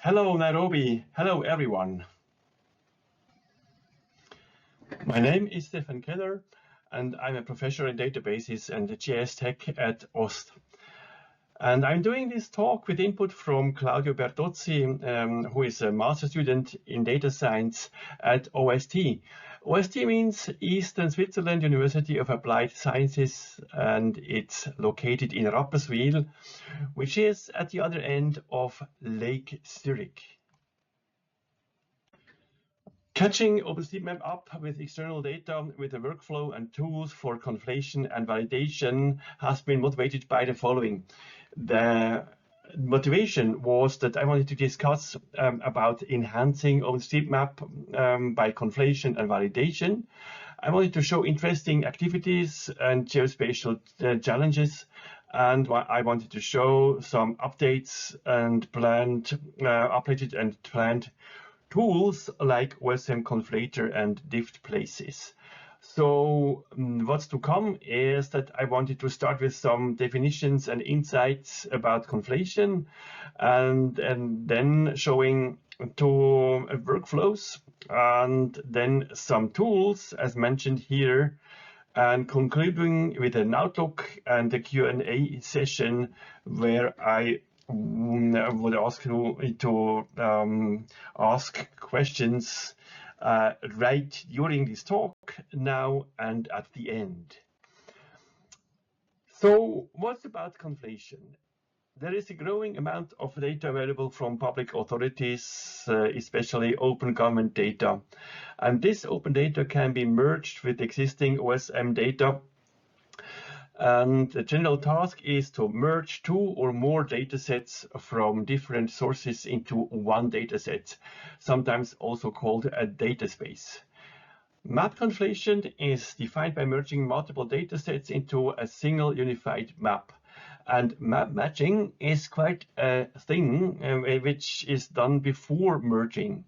Hello, Nairobi. Hello, everyone. My name is Stefan Keller, and I'm a professor in databases and GIS tech at OST. And I'm doing this talk with input from Claudio Bertozzi, who is a master student in data science at OST. OST means Eastern Switzerland University of Applied Sciences, and it's located in Rapperswil, which is at the other end of Lake Zurich. Catching OpenStreetMap up with external data with a workflow and tools for conflation and validation has been motivated by the following. The motivation was that I wanted to discuss about enhancing OpenStreetMap by conflation and validation. I wanted to show interesting activities and geospatial challenges, and I wanted to show some updates and updated and planned tools like OSM Conflator and DiffedPlaces. So what's to come is that I wanted to start with some definitions and insights about conflation, and then showing two workflows, and then some tools as mentioned here, and concluding with an outlook and a Q&A session where I would ask you to ask questions right during this talk, now and at the end. So what's about conflation? There is a growing amount of data available from public authorities, especially open government data. And this open data can be merged with existing OSM data. And the general task is to merge two or more datasets from different sources into one dataset, sometimes also called a data space. Map conflation is defined by merging multiple datasets into a single unified map. And map matching is quite a thing which is done before merging.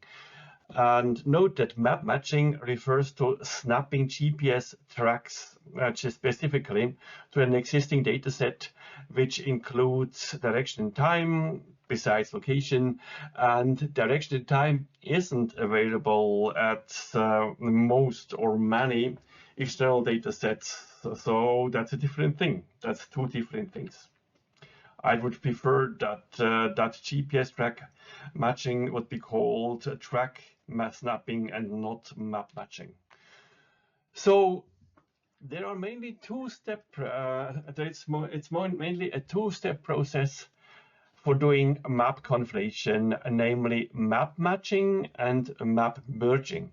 And note that map matching refers to snapping GPS tracks specifically to an existing dataset, which includes direction and time besides location, and direction and time isn't available at most or many external datasets. So that's a different thing. That's two different things. I would prefer that that GPS track matching would be called track snapping and not map matching. So there are mainly two-step. It's mainly a two-step process for doing map conflation, namely map matching and map merging.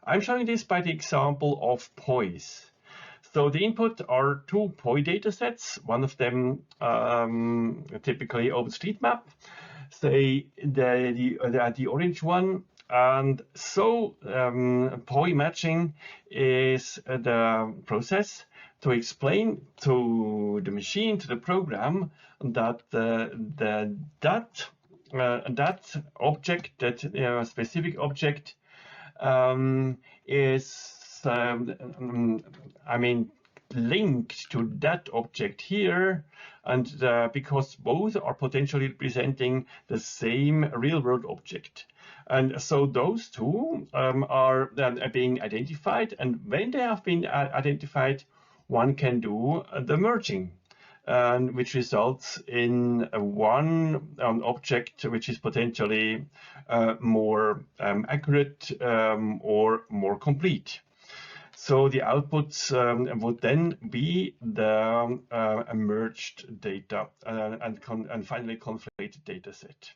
I'm showing this by the example of POIs. So the input are two POI datasets, one of them typically OpenStreetMap, say the orange one. And so POI matching is the process to explain to the machine, to the program, that that object, that specific object is linked to that object here, and because both are potentially representing the same real-world object. And so those two are being identified, and when they have been identified, one can do the merging, which results in one object which is potentially more accurate or more complete. So the outputs would then be the merged data and finally conflated data set.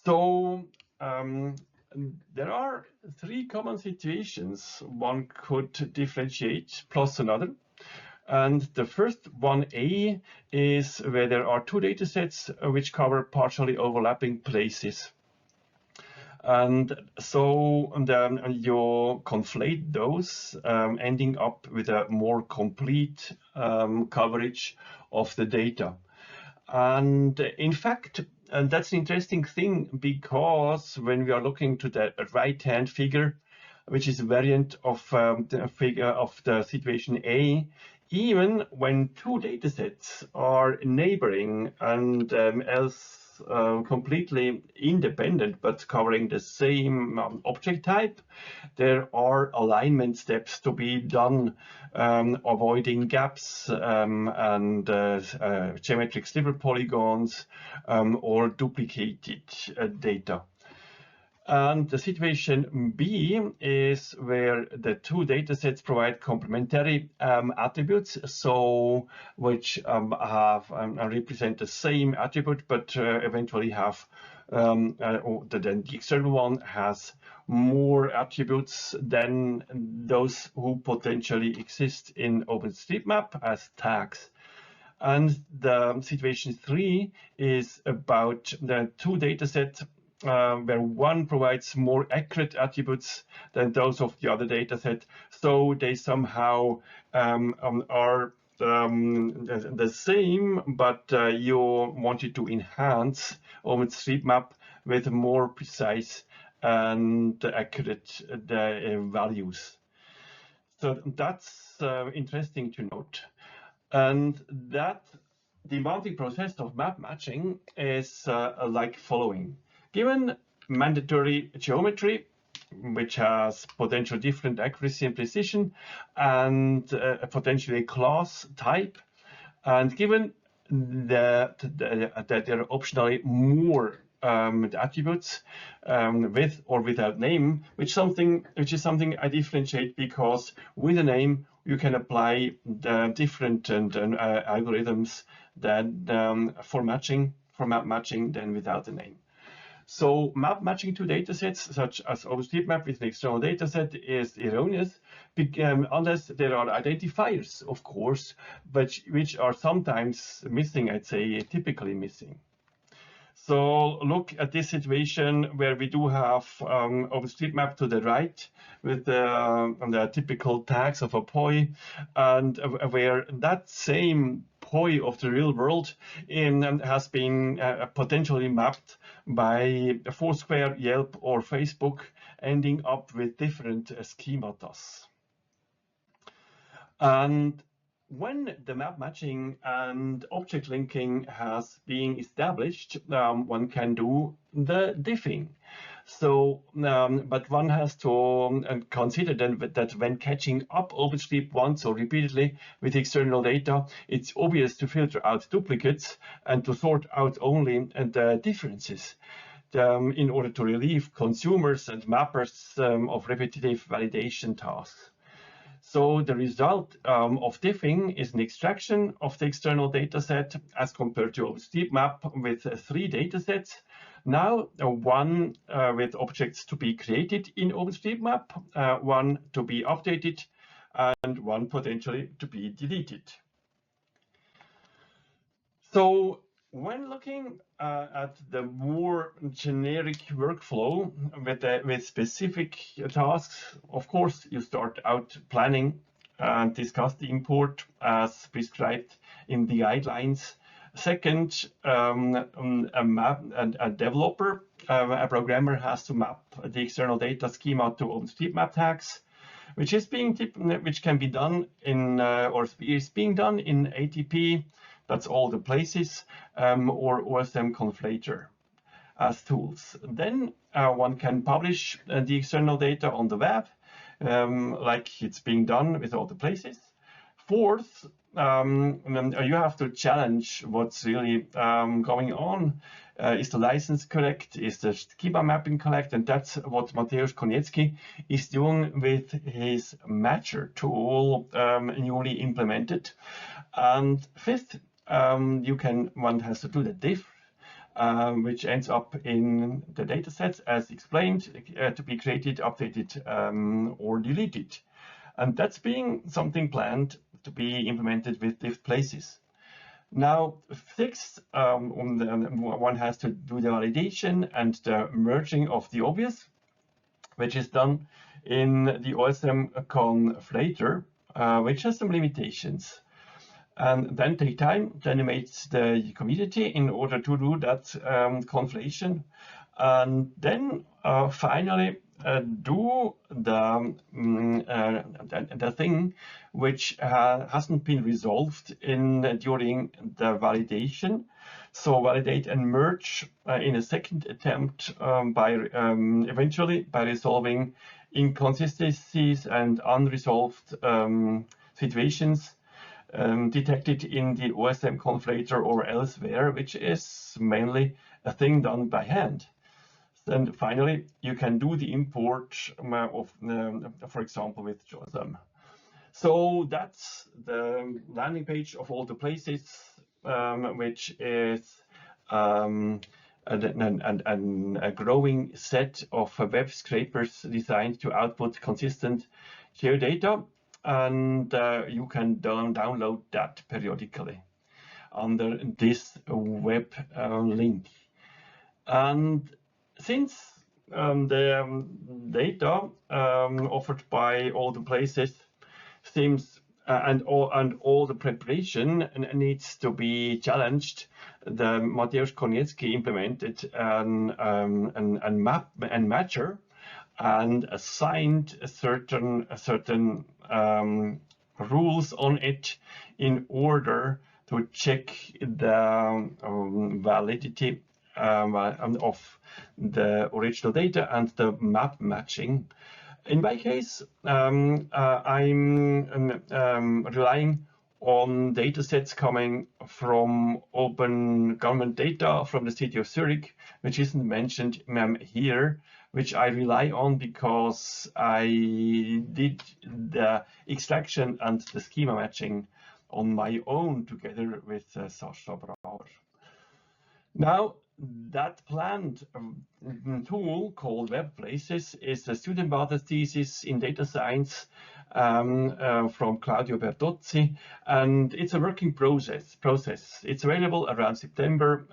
So there are three common situations one could differentiate plus another. And the first one, A, is where there are two data sets which cover partially overlapping places. And so you conflate those, ending up with a more complete coverage of the data. And in fact, and that's an interesting thing, because when we are looking to the right-hand figure, which is a variant of the figure of the situation A, even when two datasets are neighboring and else completely independent but covering the same object type, there are alignment steps to be done, avoiding gaps and geometric sliver polygons or duplicated data. And the situation B is where the two datasets provide complementary attributes, so which have represent the same attribute, but eventually have the external one has more attributes than those who potentially exist in OpenStreetMap as tags. And the situation 3 is about the two datasets where one provides more accurate attributes than those of the other dataset. So they somehow are the same, but you wanted to enhance OpenStreetMap with more precise and accurate values. So that's interesting to note. And that demanding process of map matching is like following. Given mandatory geometry, which has potential different accuracy and precision, and potentially class type, and given that there are optionally more attributes with or without name, which is something I differentiate, because with a name you can apply the different algorithms that for map matching than without a name. So map matching two datasets, such as OpenStreetMap with an external dataset, is erroneous unless there are identifiers, of course, but which are sometimes missing, I'd say typically missing. So look at this situation where we do have OpenStreetMap to the right with the typical tags of a POI, and where that same POI of the real world has been potentially mapped by Foursquare, Yelp, or Facebook, ending up with different schematas. And when the map matching and object linking has been established, one can do the diffing. So, but one has to consider then that when catching up OpenStreet once or repeatedly with external data, it's obvious to filter out duplicates and to sort out only the differences in order to relieve consumers and mappers of repetitive validation tasks. So the result of diffing is an extraction of the external dataset as compared to OpenStreetMap with 3 datasets. Now one with objects to be created in OpenStreetMap, one to be updated, and one potentially to be deleted. So when looking at the more generic workflow with specific tasks, of course, you start out planning and discuss the import as prescribed in the guidelines. Second, a developer, a programmer has to map the external data schema to OpenStreetMap tags, which can be done in or is being done in ATP. That's AllThePlaces or OSM Conflator as tools. Then one can publish the external data on the web, like it's being done with AllThePlaces. Fourth, you have to challenge what's really going on. Is the license correct? Is the schema mapping correct? And that's what Mateusz Koniecki is doing with his Matcher tool, newly implemented. And fifth, one has to do the diff, which ends up in the datasets as explained, to be created, updated, or deleted. And that's being something planned to be implemented with DiffedPlaces. Now, sixth, one has to do the validation and the merging of the obvious, which is done in the OSM Conflator, which has some limitations. And then take time to animate the community in order to do that conflation. And then finally, do the thing which hasn't been resolved during the validation. So validate and merge in a second attempt eventually by resolving inconsistencies and unresolved situations detected in the OSM Conflator or elsewhere, which is mainly a thing done by hand. And finally, you can do the import of, for example, with JOSM. So that's the landing page of AllThePlaces, which is a growing set of web scrapers designed to output consistent geodata, and you can download that periodically under this web link. And since the data offered by AllThePlaces seems and all the preparation needs to be challenged, the Mateusz Koniecki implemented an matcher and assigned certain rules on it in order to check the validity of the original data and the map matching. In my case, I'm relying on datasets coming from open government data from the city of Zurich, which isn't mentioned here, which I rely on because I did the extraction and the schema matching on my own together with Sascha Brauer. Now, that planned tool called WebPlaces is a student master's thesis in data science from Claudio Bertozzi, and it's a working process. It's available around September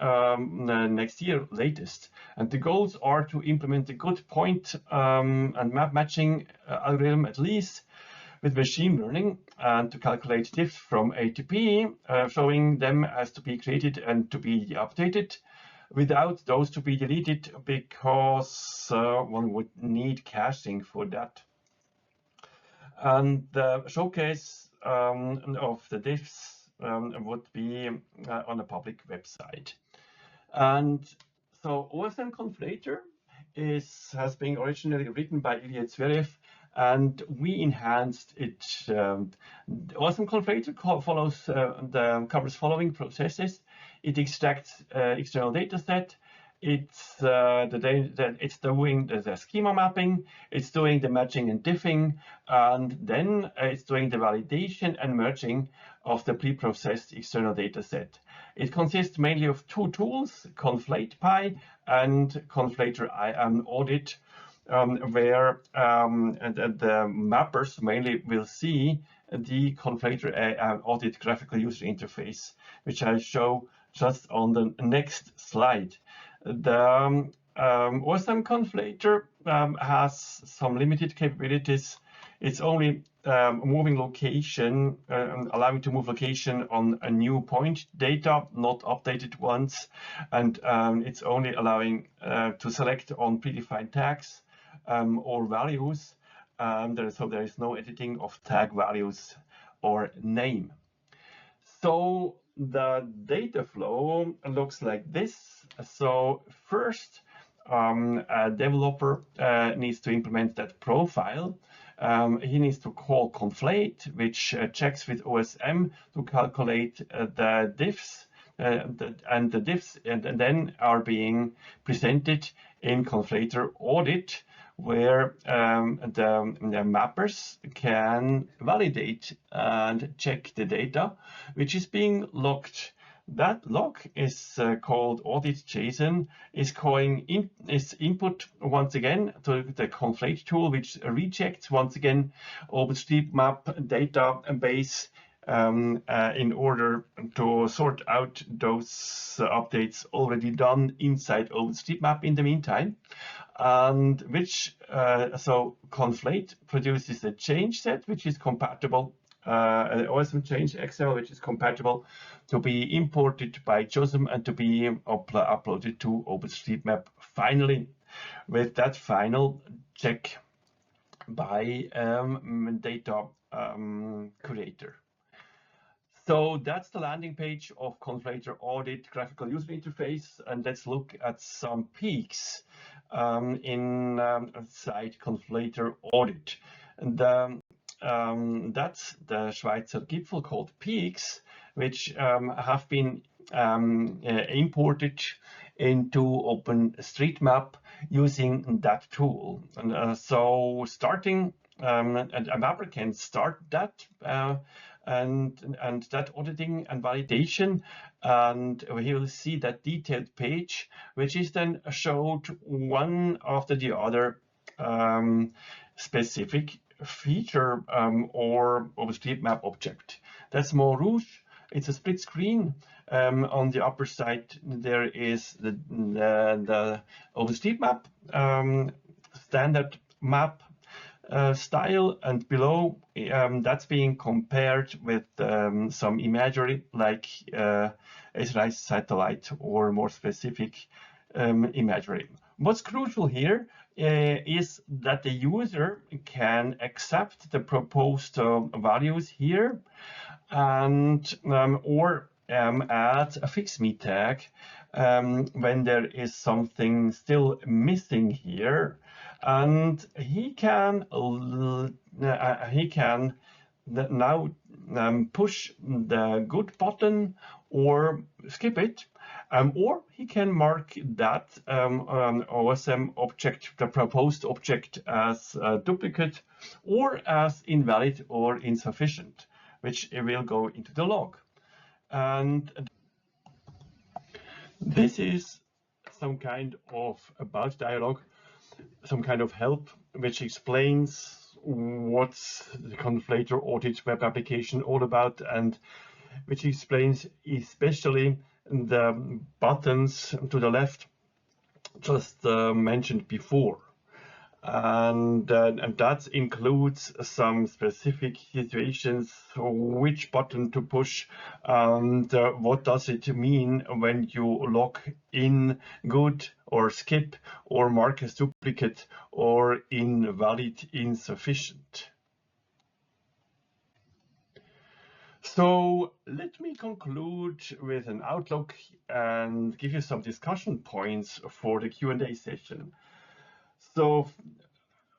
next year latest, and the goals are to implement a good point and map matching algorithm at least with machine learning and to calculate diffs from A to B, showing them as to be created and to be updated without those to be deleted, because one would need caching for that. And the showcase of the diffs would be on a public website. And so OSM Conflator has been originally written by Ilya Zverev, and we enhanced it. OSM Conflator covers following processes. It extracts external data set. It's doing the schema mapping. It's doing the matching and diffing, and then it's doing the validation and merging of the pre-processed external data set. It consists mainly of two tools, ConflatePy and Conflator Audit, where the mappers mainly will see the Conflator Audit graphical user interface, which I'll show just on the next slide. The OSM Conflator has some limited capabilities. It's only moving location, allowing to move location on a new point data, not updated ones, and it's only allowing to select on predefined tags or values. So there is no editing of tag values or name. So the data flow looks like this. So first, a developer needs to implement that profile. He needs to call conflate, which checks with OSM to calculate the diffs, and the diffs and then are being presented in Conflator Audit, where the mappers can validate and check the data, which is being logged. That log is called audit.json, is input once again to the conflate tool, which rejects once again OpenStreetMap database in order to sort out those updates already done inside OpenStreetMap in the meantime. And which so conflate produces a change set which is compatible, an OSM change XML which is compatible to be imported by JOSM and to be uploaded to OpenStreetMap finally. with that final check by data curator. So that's the landing page of Conflator Audit Graphical User Interface, and let's look at some peaks inside Conflator Audit. And that's the Schweizer Gipfel called peaks, which have been imported into OpenStreetMap using that tool. And so starting, and a mapper can start that and that auditing and validation, and we will see that detailed page, which is then showed one after the other specific feature or OpenStreetMap object. That's more rouge. It's a split screen. On the upper side, there is the OpenStreetMap standard map style, and below that's being compared with some imagery like Israeli satellite or more specific imagery. What's crucial here is that the user can accept the proposed values here and or add a fix me tag when there is something still missing here, and he can now push the good button or skip it, or he can mark that OSM object, the proposed object, as a duplicate or as invalid or insufficient, which will go into the log. And this is some kind of about dialogue, some kind of help, which explains what's the Conflator Audit web application all about, and which explains especially the buttons to the left just mentioned before. And that includes some specific situations, which button to push, and what does it mean when you log in good or skip or mark as duplicate or invalid insufficient. So let me conclude with an outlook and give you some discussion points for the Q&A session. So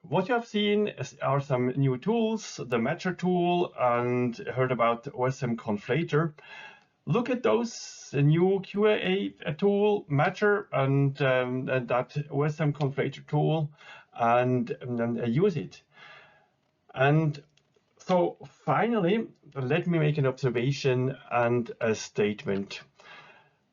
what you have seen are some new tools, the Matcher tool, and heard about OSM Conflator. Look at those, the new QA tool, Matcher, and that OSM Conflator tool, and use it. And so finally, let me make an observation and a statement.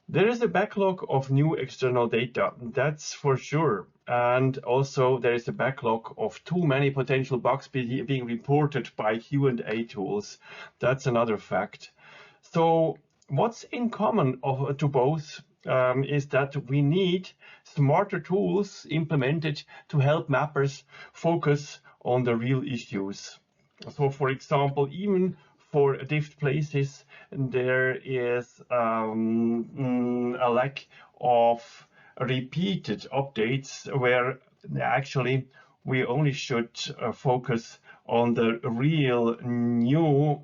There is a backlog of new external data, that's for sure. And also there is a backlog of too many potential bugs being reported by Q&A tools. That's another fact. So what's in common to both is that we need smarter tools implemented to help mappers focus on the real issues. So for example, even for DiffedPlaces, there is a lack of repeated updates where actually we only should focus on the real new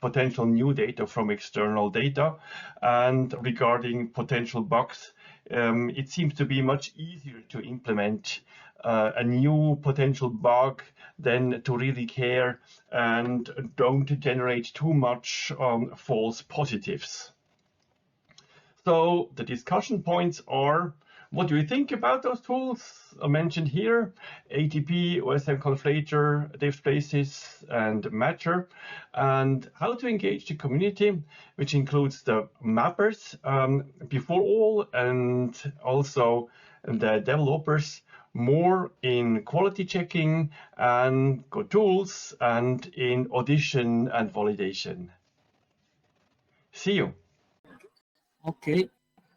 potential new data from external data. And regarding potential bugs, it seems to be much easier to implement a new potential bug than to really care and don't generate too much false positives. So the discussion points are: what do you think about those tools mentioned here? ATP, OSM Conflator, DiffedPlaces, and Matcher, and how to engage the community, which includes the mappers before all, and also the developers, more in quality checking and good tools and in audition and validation. See you. Okay,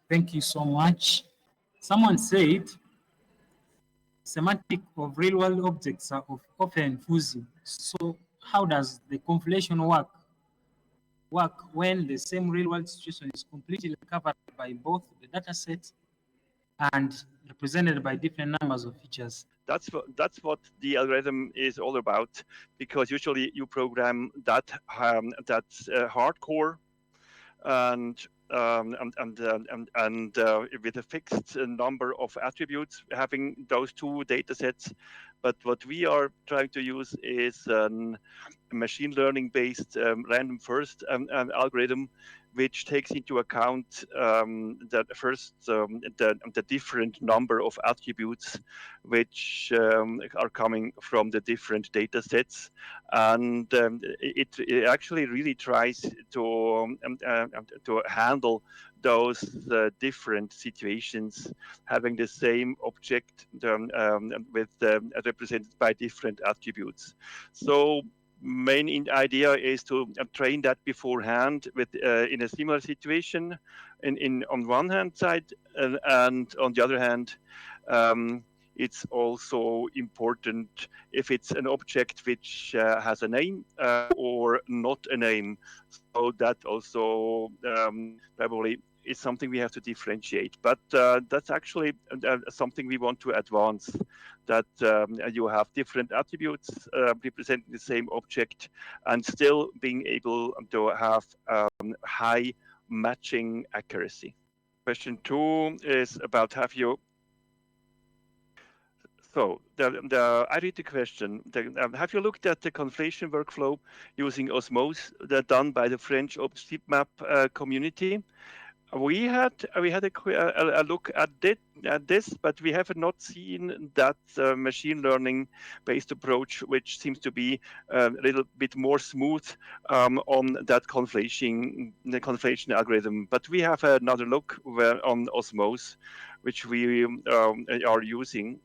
thank you so much. Someone said semantic of real-world objects are often fuzzy. So how does the conflation work when the same real-world situation is completely covered by both the dataset and represented by different numbers of features. That's what the algorithm is all about, because usually you program that hardcore and with a fixed number of attributes, having those two data sets. But what we are trying to use is a machine learning based random first algorithm, which takes into account the different number of attributes which are coming from the different data sets. And it actually really tries to handle those different situations, having the same object with represented by different attributes. So main idea is to train that beforehand with in a similar situation in on one hand side, and on the other hand it's also important if it's an object which has a name or not a name. So that also probably is something we have to differentiate. But that's actually something we want to advance, that you have different attributes representing the same object and still being able to have high matching accuracy. Question 2 is about have you I read the question. Have you looked at the conflation workflow using Osmose done by the French OpenStreetMap community? We had a look at this, but we have not seen that machine learning based approach, which seems to be a little bit more smooth on that conflation algorithm. But we have another look on Osmose, which we are using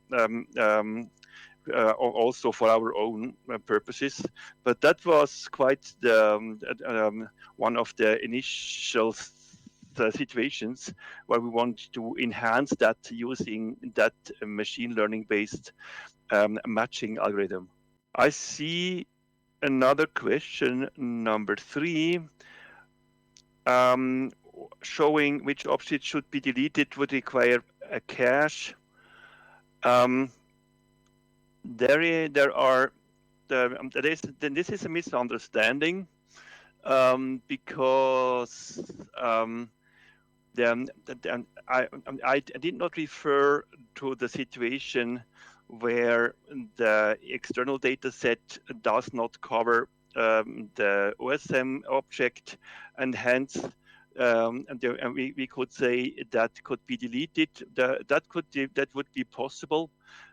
also for our own purposes. But that was quite one of the initial situations where we want to enhance that using that machine learning based matching algorithm. I see another question, number 3, showing which object should be deleted would require a cache. This is a misunderstanding because I did not refer to the situation where the external data set does not cover the OSM object, and hence we could say that could be deleted. That would be possible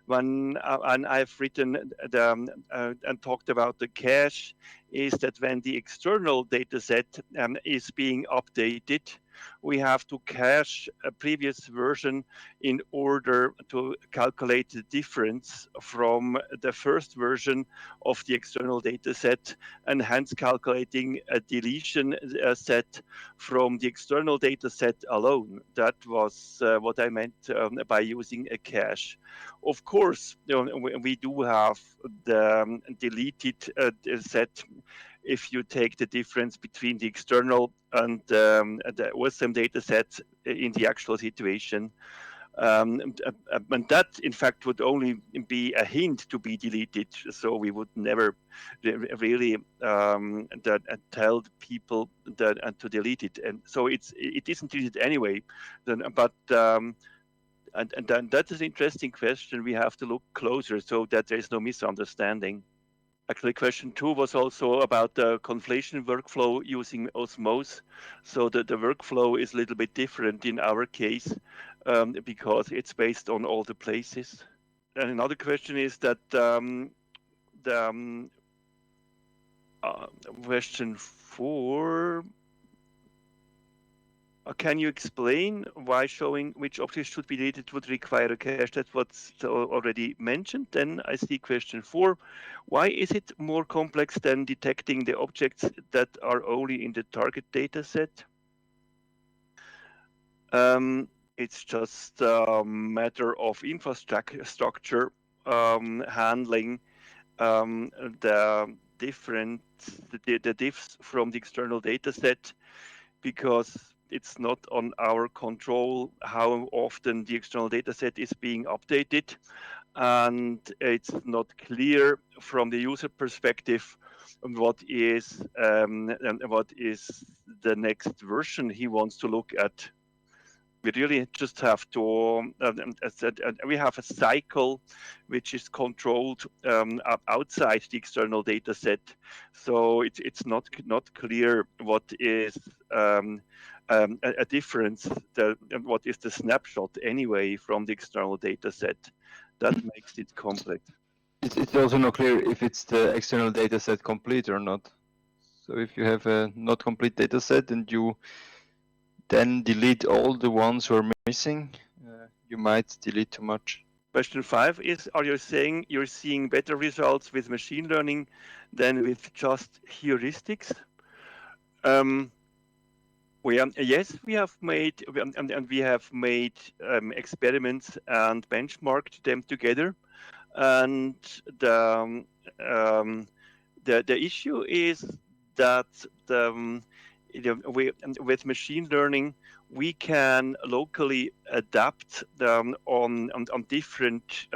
when and I've written and talked about the cache, is that when the external data set is being updated, we have to cache a previous version in order to calculate the difference from the first version of the external data set, and hence calculating a deletion set from the external data set alone. That was what I meant by using a cache. Of course, we do have the deleted set if you take the difference between the external and the OSM data set in the actual situation. And that, in fact, would only be a hint to be deleted. So we would never really tell people that to delete it. And so it isn't deleted anyway. But and that is an interesting question. We have to look closer so that there is no misunderstanding. Actually, question 2 was also about the conflation workflow using Osmose. So the workflow is a little bit different in our case because it's based on AllThePlaces. And another question is that question 4. Can you explain why showing which objects should be deleted would require a cache? That's what's already mentioned. Then I see question 4. Why is it more complex than detecting the objects that are only in the target data set? It's just a matter of infrastructure handling the diffs from the external data set, because it's not on our control how often the external data set is being updated, and it's not clear from the user perspective what is the next version he wants to look at. We really just have to, we have a cycle which is controlled outside the external data set. So it's not clear what is a difference, what is the snapshot anyway from the external data set. That makes it complex. It's also not clear if it's the external data set complete or not. So if you have a not complete data set and you then delete all the ones who are missing, you might delete too much. Question 5 is, are you saying you're seeing better results with machine learning than with just heuristics? Yes, we have made experiments and benchmarked them together, and the issue is that with machine learning we can locally adapt on different,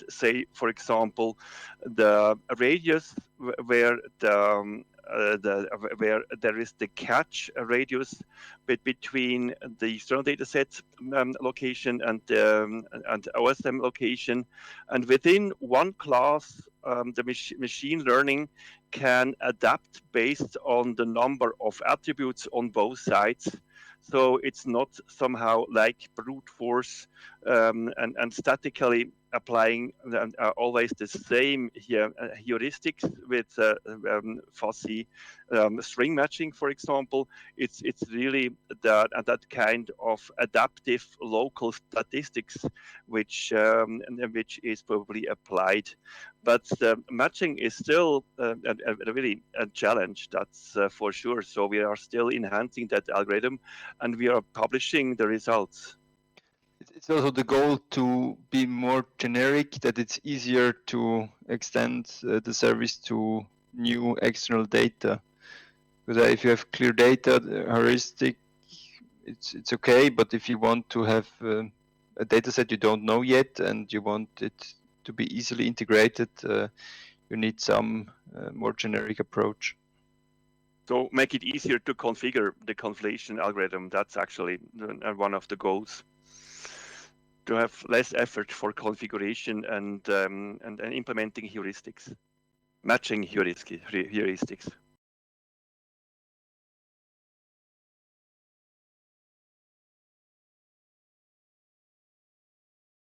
say for example, the radius where where there is the catch radius between the external data set location and OSM location, and within one class the machine learning can adapt based on the number of attributes on both sides. So it's not somehow like brute force and statically applying always the same heuristics with fuzzy string matching, for example. It's really that kind of adaptive local statistics which is probably applied. But matching is still really a challenge, that's for sure. So we are still enhancing that algorithm and we are publishing the results. It's also the goal to be more generic, that it's easier to extend the service to new external data. Because if you have clear data, the heuristic, it's okay. But if you want to have a data set you don't know yet and you want it to be easily integrated, you need some more generic approach. So make it easier to configure the conflation algorithm. That's actually one of the goals. To have less effort for configuration and implementing heuristics, matching heuristics.